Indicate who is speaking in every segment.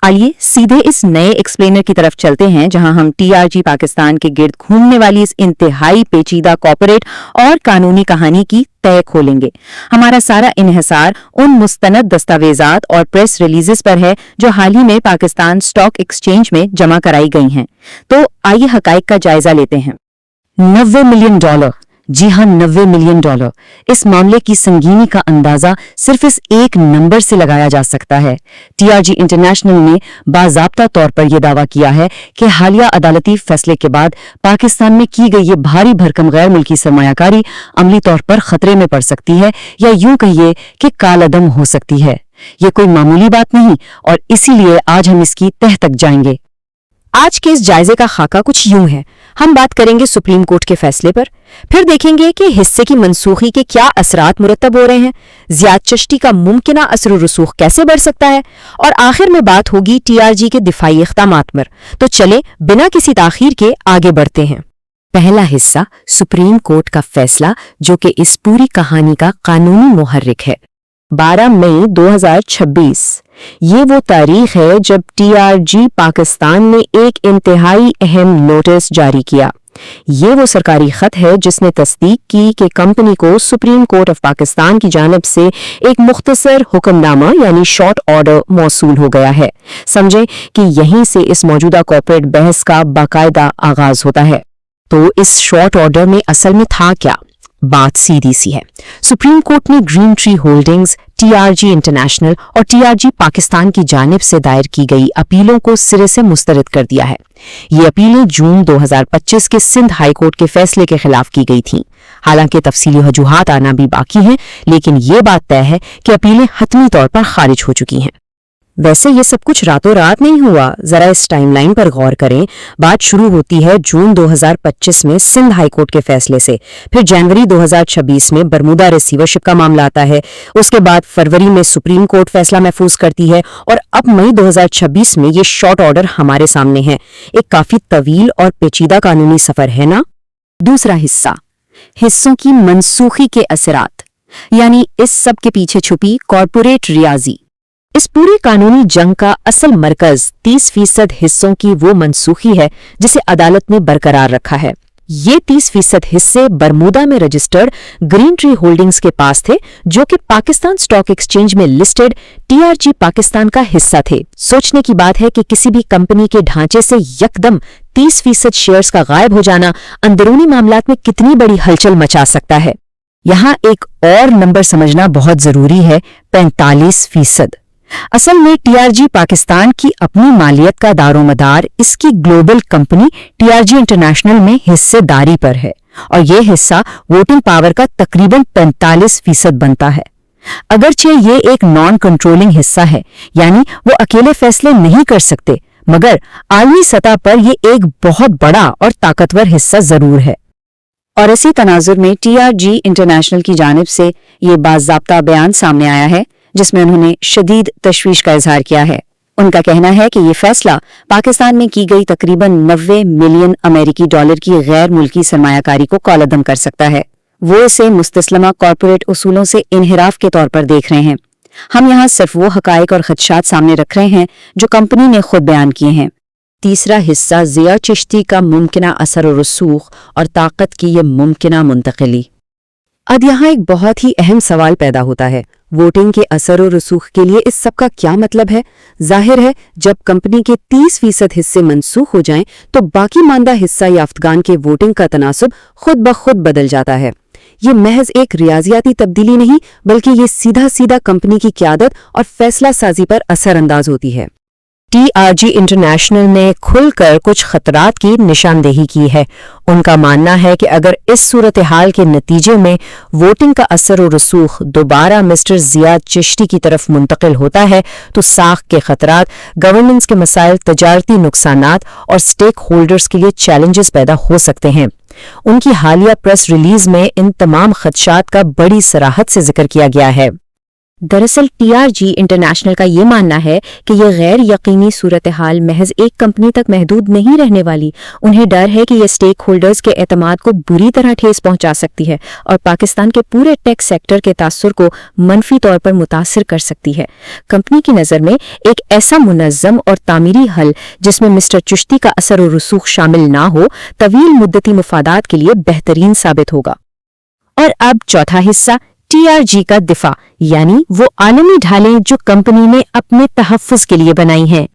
Speaker 1: आइए सीधे इस नए एक्सप्लेनर की तरफ चलते हैं, जहां हम टीआरजी पाकिस्तान के गिर्द घूमने वाली इस इंतहाई पेचीदा कॉर्पोरेट और कानूनी कहानी की तह खोलेंगे। हमारा सारा इन्हिसार उन मुस्तनद दस्तावेजात और प्रेस रिलीजेस पर है जो हाल ही में पाकिस्तान स्टॉक एक्सचेंज में जमा कराई गई हैं। तो आइए हकाइक का जायजा लेते हैं। $90 मिलियन, जी हाँ, $90 मिलियन। इस मामले की संगीनी का अंदाजा सिर्फ इस एक नंबर से लगाया जा सकता है। टीआरजी इंटरनेशनल ने बाज़ाब्ता तौर पर यह दावा किया है कि हालिया अदालती फैसले के बाद पाकिस्तान में की गई ये भारी भरकम गैर मुल्की सरमायाकारी अमली तौर पर खतरे में पड़ सकती है, या यूं कहिए कि कालअदम हो सकती है। ये कोई मामूली बात नहीं, और इसीलिए आज हम इसकी तह तक जाएंगे। आज के इस जायजे का खाका कुछ यूं है। हम बात करेंगे सुप्रीम कोर्ट के फैसले पर, फिर देखेंगे कि हिस्से की मनसूखी के क्या असरात मुरतब हो रहे हैं, ज़ियाद चिश्ती का मुमकिना असर रसूख कैसे बढ़ सकता है, और आखिर में बात होगी टीआरजी के दिफाई इक़दामात पर। तो चले बिना किसी ताखीर के आगे बढ़ते हैं। पहला हिस्सा, सुप्रीम कोर्ट का फैसला, जो कि इस पूरी कहानी का कानूनी मुहर्रिक है। 12 मई 2026 ये वो तारीख है जब टीआरजी पाकिस्तान ने एक इंतहाई अहम नोटिस जारी किया। ये वो सरकारी खत है जिसने तस्दीक की कि कंपनी को सुप्रीम कोर्ट ऑफ पाकिस्तान की जानिब से एक मुख्तसर हुक्मनामा यानी शॉर्ट ऑर्डर मौसूल हो गया है। समझें कि यहीं से इस मौजूदा कॉर्पोरेट बहस का बाकायदा आगाज होता है। तो इस शॉर्ट ऑर्डर में असल में था क्या? बात सीधी सी है। सुप्रीम कोर्ट ने green tree holdings, TRG international और टीआरजी पाकिस्तान की जानिब से दायर की गई अपीलों को सिरे से मुस्तरद कर दिया है। ये अपीलें जून 2025 के सिंध हाई कोर्ट के फैसले के खिलाफ की गई थीं। हालांकि तफसीली वजूहात आना भी बाकी हैं, लेकिन ये बात तय है कि अपीलें हतमी तौर पर खारिज हो चुकी हैं। वैसे ये सब कुछ रातों रात नहीं हुआ। जरा इस टाइमलाइन पर गौर करें। बात शुरू होती है जून 2025 में सिंध हाई कोर्ट के फैसले से, फिर जनवरी 2026 में बरमूदा रिसीवरशिप का मामला आता है, उसके बाद फरवरी में सुप्रीम कोर्ट फैसला महफूज करती है, और अब मई 2026 में ये शॉर्ट ऑर्डर हमारे सामने है। एक काफी तवील और पेचीदा कानूनी सफर है ना। दूसरा हिस्सा, हिस्सों की मनसूखी के असरात, यानी इस सब के पीछे छुपी कॉर्पोरेट रियाजी। इस पूरी कानूनी जंग का असल मरकज 30% हिस्सों की वो मनसूखी है जिसे अदालत ने बरकरार रखा है। ये 30% हिस्से बरमूदा में रजिस्टर्ड ग्रीन ट्री होल्डिंग्स के पास थे, जो कि पाकिस्तान स्टॉक एक्सचेंज में लिस्टेड टीआरजी पाकिस्तान का हिस्सा थे। सोचने की बात है कि किसी भी कंपनी के ढांचे से यकदम 30% शेयर्स का गायब हो जाना अंदरूनी मामलात में कितनी बड़ी हलचल मचा सकता है। यहाँ एक और नंबर समझना बहुत जरूरी है, 45%। असल में टीआरजी पाकिस्तान की अपनी मालियत का दारोमदार इसकी ग्लोबल कंपनी टीआरजी इंटरनेशनल में हिस्सेदारी पर है, और यह हिस्सा वोटिंग पावर का तकरीबन 45% बनता है। अगरचे ये एक नॉन कंट्रोलिंग हिस्सा है, यानी वो अकेले फैसले नहीं कर सकते, मगर आलमी सतह पर ये एक बहुत बड़ा और ताकतवर हिस्सा जरूर है। और इसी तनाजुर में टीआरजी इंटरनेशनल की जानिब से ये बाज़ाब्ता बयान सामने आया है, जिसमें उन्होंने शदीद तशवीश का इजहार किया है। उनका कहना है कि ये फैसला पाकिस्तान में की गई तकरीबन $90 मिलियन अमेरिकी डॉलर की गैर मुल्की सरमायाकारी को कॉलअदम कर सकता है। वो इसे मुस्तस्लमा कॉर्पोरेट उसूलों से इनहिराफ के तौर पर देख रहे हैं। हम यहाँ सिर्फ वो हकाइक और खदशात सामने रख रहे हैं जो कंपनी ने खुद बयान किए हैं। तीसरा हिस्सा, ज़ियाद चिश्ती का मुमकिना असर और रसूख और ताकत की ये मुमकिना मुंतकिली। अब यहाँ एक बहुत ही अहम सवाल पैदा होता है, वोटिंग के असर और रसूख के लिए इस सब का क्या मतलब है? जाहिर है, जब कंपनी के 30% हिस्से मनसूख हो जाएं, तो बाकी मानदा हिस्सा याफ्तगान के वोटिंग का तनासब खुद ब खुद बदल जाता है। ये महज एक रियाजियाती तब्दीली नहीं, बल्कि ये सीधा सीधा कंपनी की क़यादत और फैसला साजी पर असरअंदाज होती है। टीआरजी इंटरनेशनल ने खुलकर कुछ खतरात की निशानदेही की है। उनका मानना है कि अगर इस सूरत हाल के नतीजे में वोटिंग का असर और रसूख दोबारा मिस्टर ज़ियाद चिश्ती की तरफ मुंतकिल होता है, तो साख के खतरात, गवर्नेंस के मसाइल, तजारती नुकसानात और स्टेक होल्डर्स के लिए चैलेंजेस पैदा हो सकते हैं। उनकी हालिया प्रेस रिलीज में इन तमाम खदशात का बड़ी सराहत से जिक्र किया गया है। दरअसल TRG इंटरनेशनल का ये मानना है कि ये गैर यकीनी सूरत-ए-हाल महज एक कंपनी तक महदूद नहीं रहने वाली। उन्हें डर है कि ये स्टेक होल्डर्स के एतमाद को बुरी तरह ठेस पहुंचा सकती है और पाकिस्तान के पूरे टेक सेक्टर के तासुर को मनफी तौर पर मुतासिर कर सकती है। कंपनी की नज़र में एक ऐसा मुनज़्ज़म और तामीरी हल जिसमें मिस्टर चिश्ती का असर और रसूख शामिल ना हो, तवील मुद्दती मुफादात के लिए बेहतरीन साबित होगा। और अब चौथा हिस्सा, TRG का दिफा, यानी वो आलमी ढालें जो कंपनी ने अपने तहफ़्फ़ुज़ के लिए बनाई हैं।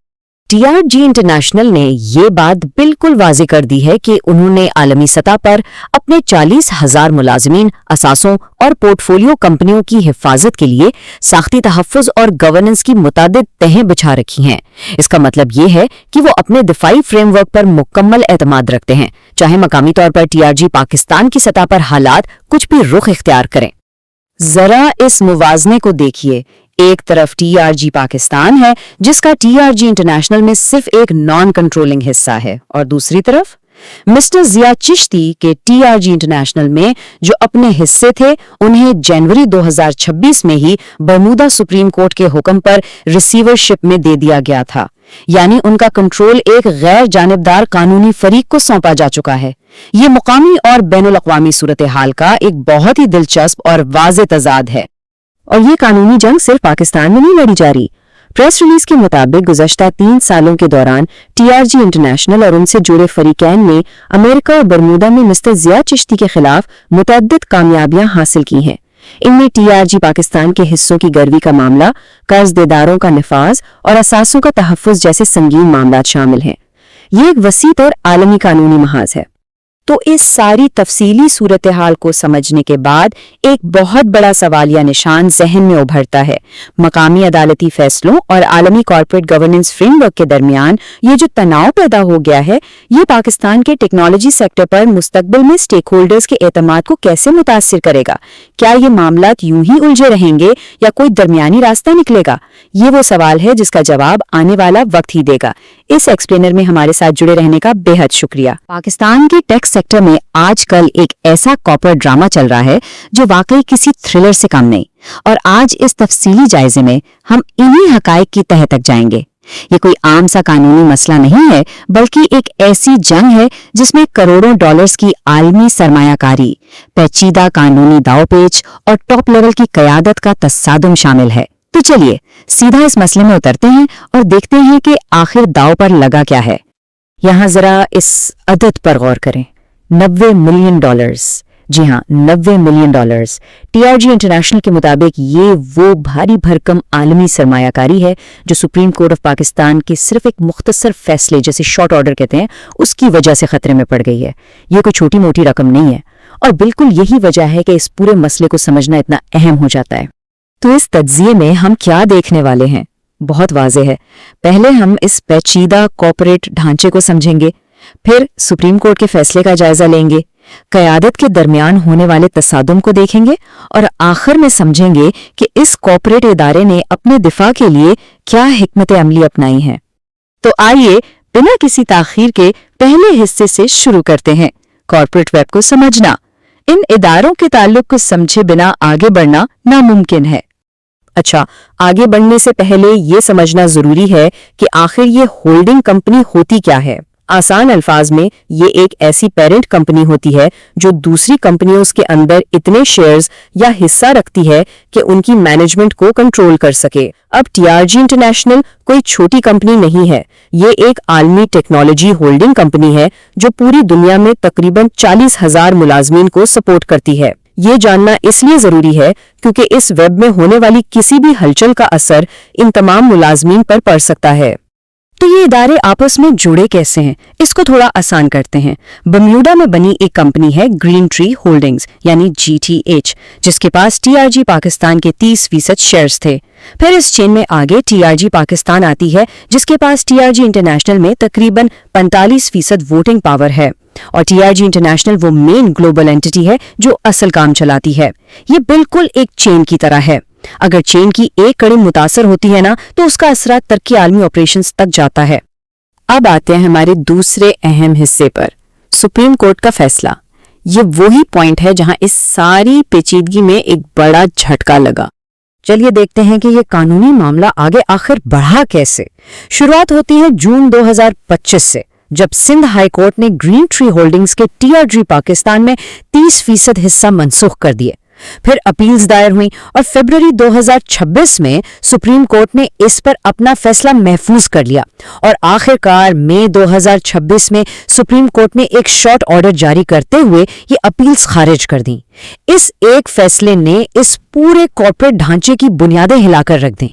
Speaker 1: TRG इंटरनेशनल ने ये बात बिल्कुल वाज़ेह कर दी है कि उन्होंने आलमी सतह पर अपने 40,000 मुलाज़मीन, असासों और पोर्टफोलियो कंपनियों की हिफाजत के लिए साख्ती तहफ़्फ़ुज़ और गवर्नेंस की मुतादिद तहें बिछा रखी हैं। इसका मतलब ये है कि वो अपने दिफाई फ्रेमवर्क पर मुकम्मल एतमाद रखते हैं, चाहे मकामी तौर पर TRG पाकिस्तान की सतह पर हालात कुछ भी रुख इख्तियार करें। जरा इस मुवाजने को देखिए। एक तरफ TRG पाकिस्तान है जिसका TRG इंटरनेशनल में सिर्फ एक नॉन कंट्रोलिंग हिस्सा है, और दूसरी तरफ मिस्टर जिया चिश्ती के TRG इंटरनेशनल में जो अपने हिस्से थे उन्हें जनवरी 2026 में ही बरमूदा सुप्रीम कोर्ट के हुक्म पर रिसीवरशिप में दे दिया गया था, यानी उनका कंट्रोल एक गैर जानिबदार कानूनी फरीक को सौंपा जा चुका है। ये मुकामी और बैनुल अक़वामी सूरत हाल का एक बहुत ही दिलचस्प और वाज़ेह तज़ाद है, और ये कानूनी जंग सिर्फ पाकिस्तान में नहीं लड़ी जा रही। प्रेस रिलीज के मुताबिक गुज़श्ता 3 सालों के दौरान TRG इंटरनेशनल और उनसे जुड़े फरीकैन ने अमेरिका और बरमूदा में मिस्टर जिया चिश्ती के खिलाफ मुतअद्दिद कामयाबियां हासिल की हैं। इनमें TRG पाकिस्तान के हिस्सों की गर्वी का मामला, कर्ज देदारों का निफाज और असासों का तहफ़्फ़ुज़ जैसे संगीन मामलात शामिल हैं। ये एक वसीत और आलमी कानूनी महाज है। तो इस सारी तफसीली सूरत हाल को समझने के बाद एक बहुत बड़ा सवालिया निशान जहन में उभरता है। मकामी अदालती फैसलों और आलमी कॉर्पोरेट गवर्नेंस फ्रेमवर्क के दरमियान ये जो तनाव पैदा हो गया है, ये पाकिस्तान के टेक्नोलॉजी सेक्टर पर मुस्तकबिल में स्टेक होल्डर्स के एतमाद को कैसे मुतासिर करेगा? क्या ये मामलात यूं ही उलझे रहेंगे या कोई दरमियानी रास्ता निकलेगा? ये वो सवाल है जिसका जवाब आने वाला वक्त ही देगा। इस एक्सप्लेनर में हमारे साथ जुड़े रहने का बेहद शुक्रिया। पाकिस्तान के टेक सेक्टर में आजकल एक ऐसा कॉर्पोरेट ड्रामा चल रहा है जो वाकई किसी थ्रिलर से कम नहीं, और आज इस तफसीली जायजे में हम इन्हीं हकायक की तह तक जाएंगे। ये कोई आम सा कानूनी मसला नहीं है, बल्कि एक ऐसी जंग है जिसमें करोड़ों डॉलर्स की आलमी सरमायाकारी, पेचीदा कानूनी दावपेच और टॉप लेवल की क़यादत का तसादुम शामिल है। तो चलिए सीधा इस मसले में उतरते हैं और देखते हैं कि आखिर दाव पर लगा क्या है। यहाँ जरा इस अदद पर गौर करें, $90 मिलियन। जी हाँ, $90 मिलियन। TRG इंटरनेशनल के मुताबिक ये वो भारी भरकम आलमी सरमायाकारी है जो सुप्रीम कोर्ट ऑफ पाकिस्तान के सिर्फ एक मुख्तसर फैसले, जैसे शॉर्ट ऑर्डर कहते हैं, उसकी वजह से खतरे में पड़ गई है। ये कोई छोटी मोटी रकम नहीं है, और बिल्कुल यही वजह है कि इस पूरे मसले को समझना इतना अहम हो जाता है। तो इस तज्ज़िये में हम क्या देखने वाले हैं? बहुत वाज़ेह है। पहले हम इस पेचीदा कॉर्पोरेट ढांचे को समझेंगे, फिर सुप्रीम कोर्ट के फैसले का जायजा लेंगे, क़यादत के दरमियान होने वाले तसादुम को देखेंगे, और आखिर में समझेंगे कि इस कॉर्पोरेट इदारे ने अपने दिफा के लिए क्या हिकमत अमली अपनाई है। तो आइए बिना किसी ताख़ीर के पहले हिस्से से शुरू करते हैं, कॉर्पोरेट वेब को समझना। इन इदारों के ताल्लुक को समझे बिना आगे बढ़ना नामुमकिन है। अच्छा, आगे बढ़ने से पहले ये समझना जरूरी है कि आखिर ये होल्डिंग कंपनी होती क्या है। आसान अल्फाज में ये एक ऐसी पेरेंट कंपनी होती है जो दूसरी कंपनियों के अंदर इतने शेयर्स या हिस्सा रखती है कि उनकी मैनेजमेंट को कंट्रोल कर सके। अब TRG इंटरनेशनल कोई छोटी कंपनी नहीं है, ये एक आलमी टेक्नोलॉजी होल्डिंग कंपनी है जो पूरी दुनिया में तकरीबन 40,000 मुलाजमीन को सपोर्ट करती है। ये जानना इसलिए जरूरी है क्योंकि इस वेब में होने वाली किसी भी हलचल का असर इन तमाम मुलाजमीन पर पड़ सकता है। तो ये इदारे आपस में जुड़े कैसे हैं, इसको थोड़ा आसान करते हैं। बर्म्यूडा में बनी एक कंपनी है ग्रीन ट्री होल्डिंग्स यानी GTH, जिसके पास TRG पाकिस्तान के 30% शेयर्स थे। फिर इस चेन में आगे TRG पाकिस्तान आती है, जिसके पास TRG इंटरनेशनल में तकरीबन 45% वोटिंग पावर है, और TRG इंटरनेशनल वो मेन ग्लोबल एंटिटी है जो असल काम चलाती है। ये बिल्कुल एक चेन की तरह है। अगर चेन की एक कड़ी मुतासर होती है ना, तो उसका असर तरक्की आलमी ऑपरेशंस तक जाता है। अब आते हैं हमारे दूसरे अहम हिस्से पर, सुप्रीम कोर्ट का फैसला। ये वही पॉइंट है जहां इस सारी पेचीदगी में एक बड़ा झटका लगा।
Speaker 2: چلیے دیکھتے ہیں کہ یہ قانونی معاملہ آگے آخر بڑھا کیسے۔ شروعات ہوتی ہے جون 2025 سے، جب سندھ ہائی کورٹ نے گرین ٹری ہولڈنگز کے TRG پاکستان میں 30% حصہ منسوخ کر دیے۔ پھر اپیلز دائر ہوئیں اور فروری 2026 میں سپریم کورٹ نے اس پر اپنا فیصلہ محفوظ کر لیا، اور آخر کار مئی 2026 میں سپریم کورٹ نے ایک شارٹ آرڈر جاری کرتے ہوئے یہ اپیلز خارج کر دیں۔ اس ایک فیصلے نے اس پورے کارپوریٹ ڈھانچے کی بنیادیں ہلا کر رکھ دیں۔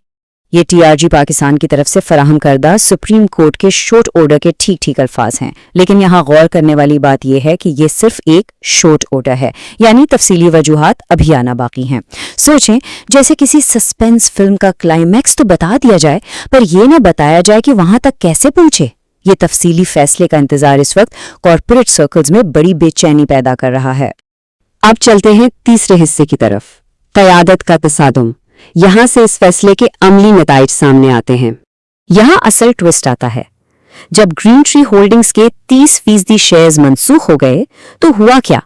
Speaker 2: یہ TRG پاکستان کی طرف سے فراہم کردہ سپریم کورٹ کے شارٹ آرڈر کے ٹھیک الفاظ ہیں، لیکن یہاں غور کرنے والی بات یہ ہے کہ یہ صرف ایک شارٹ آرڈر ہے، یعنی تفصیلی وجوہات ابھی آنا باقی ہیں۔ سوچیں جیسے کسی سسپینس فلم کا کلائمیکس تو بتا دیا جائے، پر یہ نہ بتایا جائے کہ وہاں تک کیسے پہنچے۔ یہ تفصیلی فیصلے کا انتظار اس وقت کارپوریٹ سرکلز میں بڑی بے چینی پیدا کر رہا ہے۔ اب چلتے ہیں تیسرے حصے کی طرف، قیادت کا تصادم۔ یہاں سے اس فیصلے کے عملی نتائج سامنے آتے ہیں۔ یہاں اصل ٹوسٹ آتا ہے۔ جب گرین ٹری ہولڈنگز کے 30% شیئرز منسوخ ہو گئے تو ہوا کیا؟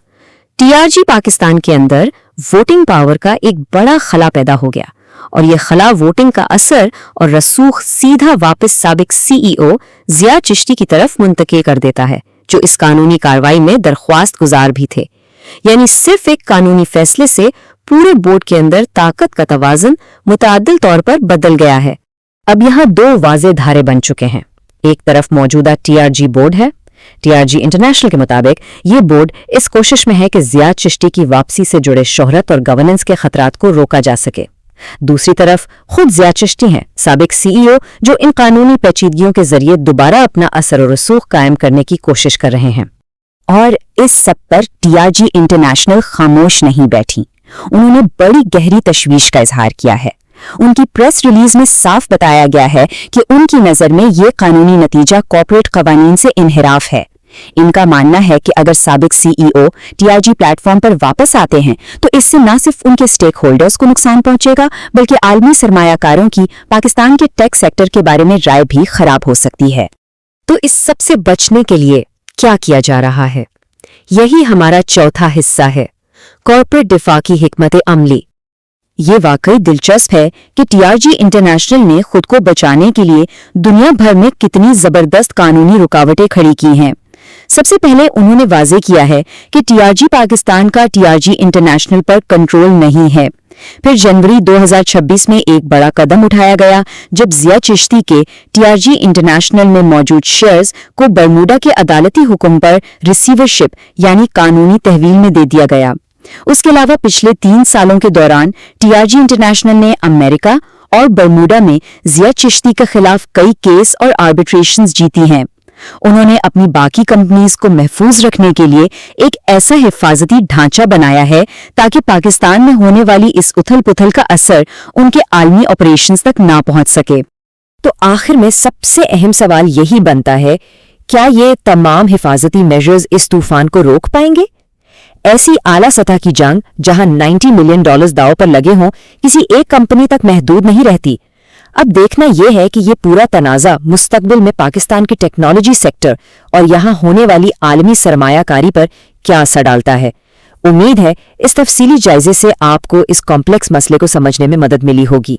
Speaker 2: TRG پاکستان کے اندر ووٹنگ پاور کا ایک بڑا خلا پیدا ہو گیا، اور یہ خلا ووٹنگ کا اثر اور رسوخ سیدھا واپس سابق CEO ضیاء چشتی کی طرف منتقل کر دیتا ہے، جو اس قانونی کارروائی میں درخواست گزار بھی تھے۔ یعنی صرف ایک قانونی فیصلے سے پورے بورڈ کے اندر طاقت کا توازن متعدل طور پر بدل گیا ہے۔ اب یہاں دو واضح دھارے بن چکے ہیں۔ ایک طرف موجودہ TRG بورڈ ہے۔ TRG انٹرنیشنل کے مطابق یہ بورڈ اس کوشش میں ہے کہ ضیاء چشتی کی واپسی سے جڑے شہرت اور گورننس کے خطرات کو روکا جا سکے۔ دوسری طرف خود ضیاء چشتی ہیں، سابق CEO، جو ان قانونی پیچیدگیوں کے ذریعے دوبارہ اپنا اثر و رسوخ قائم کرنے کی کوشش کر رہے ہیں۔ اور اس سب پر TRG انٹرنیشنل خاموش نہیں بیٹھی۔ انہوں نے بڑی گہری تشویش کا اظہار کیا ہے۔ ان کی پریس ریلیز میں صاف بتایا گیا ہے کہ ان کی نظر میں یہ قانونی نتیجہ کارپوریٹ قوانین سے انحراف ہے۔ ان کا ماننا ہے کہ اگر سابق CEO TRG پلیٹ فارم پر واپس آتے ہیں تو اس سے نہ صرف ان کے سٹیک ہولڈرز کو نقصان پہنچے گا، بلکہ عالمی سرمایہ کاروں کی پاکستان کے ٹیک سیکٹر کے بارے میں رائے بھی خراب ہو سکتی ہے۔ تو اس سب سے بچنے کے لیے کیا کیا جا رہا ہے؟ یہی ہمارا چوتھا حصہ ہے، کارپوریٹ دفاع کی حکمت عملی۔ یہ واقعی دلچسپ ہے کہ TRG انٹرنیشنل نے خود کو بچانے کے لیے دنیا بھر میں کتنی زبردست قانونی رکاوٹیں کھڑی کی ہیں۔ سب سے پہلے انہوں نے واضح کیا ہے کہ TRG پاکستان کا TRG انٹرنیشنل پر کنٹرول نہیں ہے۔ پھر جنوری 2026 میں ایک بڑا قدم اٹھایا گیا جب ضیاء چشتی کے TRG انٹرنیشنل میں موجود شیئرز کو برموڈا کے عدالتی حکم پر ریسیورشپ یعنی قانونی تحویل میں دے دیا گیا۔ اس کے علاوہ پچھلے 3 سالوں کے دوران TRG انٹرنیشنل نے امریکہ اور برموڈا میں ضیاء چشتی کے خلاف کئی کیس اور آربیٹریشنز جیتی ہیں۔ انہوں نے اپنی باقی کمپنیز کو محفوظ رکھنے کے لیے ایک ایسا حفاظتی ڈھانچہ بنایا ہے تاکہ پاکستان میں ہونے والی اس اتھل پتھل کا اثر ان کے عالمی آپریشنز تک نہ پہنچ سکے۔ تو آخر میں سب سے اہم سوال یہی بنتا ہے، کیا یہ تمام حفاظتی میجرز اس طوفان کو روک پائیں گے؟ ایسی اعلیٰ سطح کی جنگ جہاں $90 ملین داؤ پر لگے ہوں کسی ایک کمپنی تک محدود نہیں رہتی۔ اب دیکھنا یہ ہے کہ یہ پورا تنازع مستقبل میں پاکستان کے ٹیکنالوجی سیکٹر اور یہاں ہونے والی عالمی سرمایہ کاری پر کیا اثر ڈالتا ہے۔ امید ہے اس تفصیلی جائزے سے آپ کو اس کمپلیکس مسئلے کو سمجھنے میں مدد ملی ہوگی۔